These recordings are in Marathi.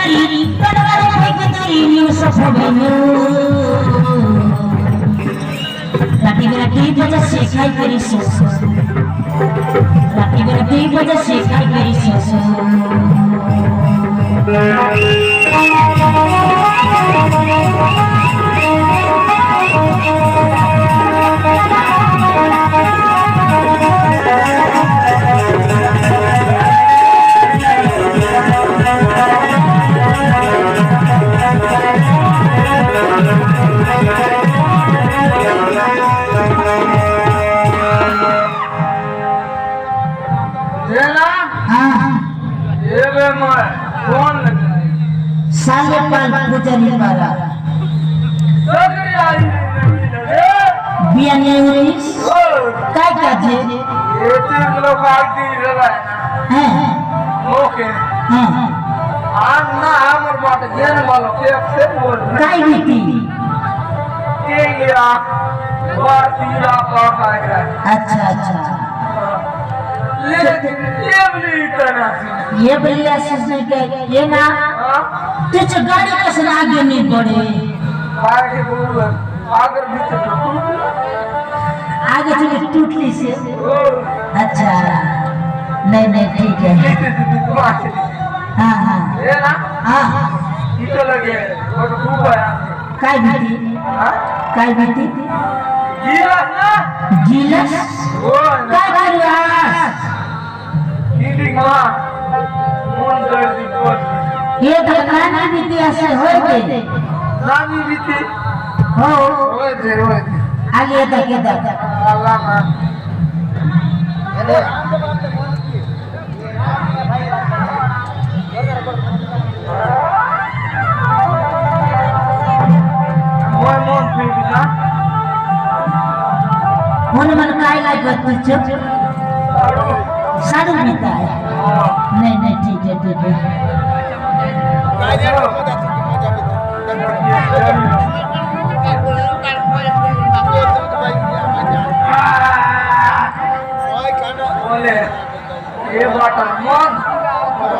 Dari Kadang Begitu Yusuf Benu Laki-laki baca sekai kari susu Laki-laki baca sekai kari susu Salipal bhejaripadar biannya Inggris kai kaje itu लोग आती रहा हैं ओके अन्ना हमर बात ज्ञान वालों के से बोल kai biti के या वातीरा पाका है अच्छा अच्छा लेकिन ये भी इतना ये बलिया सिस्टम के ये ना तुझ गाड़ी कसर आगे नहीं बढ़े आगे बोल आगे भी तो आगे चले टूटली से अच्छा नहीं नहीं ठीक है हाँ हाँ ये ना हाँ इतो लगे और खूब है काय बीती गिलास ना गिलास ओ काय गिलास हीटिंग मां मन कर दी कोट ये तो नानी बीती ऐसे होए थे नानी बीती हो होए थे आगे तक के तक अल्लाह मां मन काय लाइक करते हो साधु पीता है नहीं नहीं ठीक है बोले ये वाटर मन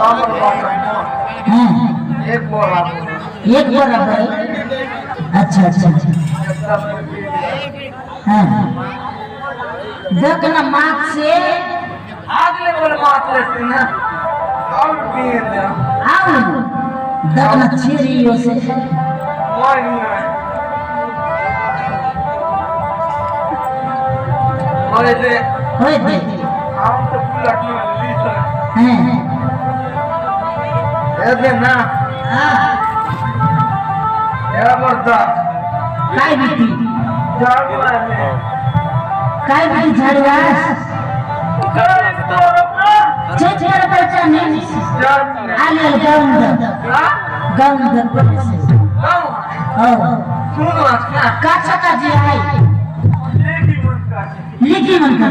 हमर वाटर मन एक बराबर अच्छा अच्छा हाँ देखना मात से आगले बोल मात लेते ना और पीए ना आओ देखना छिरियो से मोर नहीं है ओए दे हम तो पूरा टीम लीटर हैं ये दे ना हाँ ये बता काय बीती जागवा में काय बीती झाड़वास करे तो अपना चेचर बच्चा नहीं जान आले गाउंड पर से ओ सुनो अच्छा काचा का जी आई लेकी मन का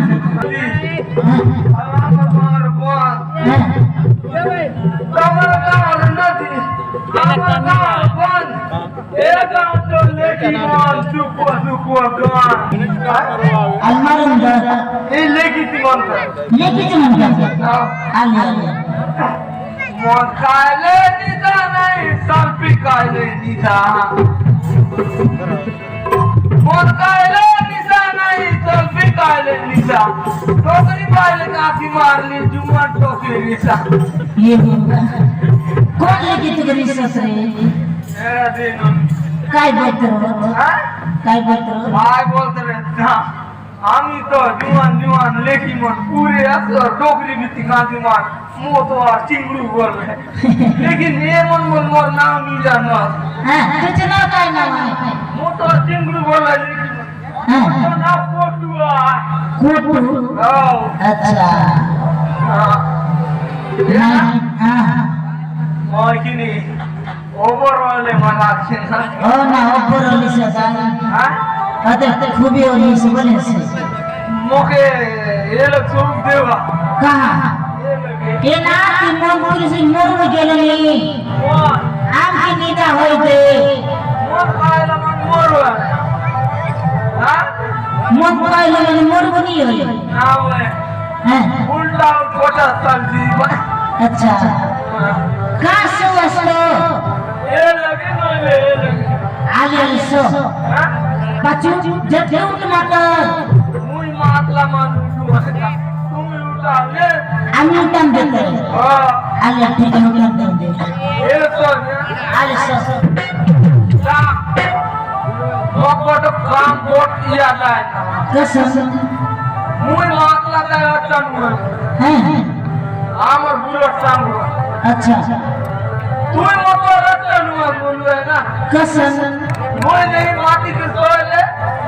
ये कौन लेके तुझे रिसर्च रे काय बोलते हो भाई बोलते रहते हम ही तो जुआन लेकी मन पूरे असर डोकरी भी तिका जुआन मो तो चिंगड़ू बोल रहे लेकिन ये मन मोर नाम नहीं जानना हां तुझे ना काय नाम है मो तो चिंगड़ू बोल रहे हां तो ना कोटू कोटू अच्छा हां और कि नहीं ओवरऑल मना ना ओ ना ओवरऑल से जाना हां अते खूबी होनी से बने से मोके ये लोग सूप देवा कहां ये ना कि मन पुलिस मोर में गेले नहीं आम की नीता होई दे मोर कायला मन मोर हां मन कायला मन मोर बनी होई ना होए हां उल्टा कोटा सब्जी अच्छा का से वस्तो पाचू जटे उठ मातर मुई मातला मानू तुम्ही उठावले आम्ही उठान देते आले ठीक आहे उठान देऊ दे हे तो आले सस जा मोकट काम बोट याद आहे कसं मुई मातला काय अचानू हां आमर बुलेट सांगू अच्छा तुम्ही मोटर अचानू बोलू आहे ना कसं मुई नाही माती के सोले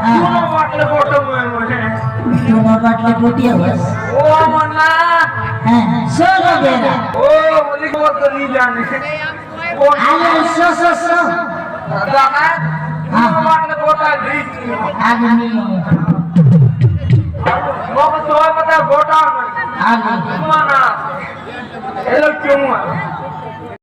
दोनों बाटले बोट मुझे दोनों बाटले गोटिया बस ओ मन्ना हां सोलो देना ओ मुझे को तो नहीं जाने आले सस दादा दोनों बाटले बोटा दी आगे नहीं वो तो पता बोटा आगे माना ये लोग क्यों है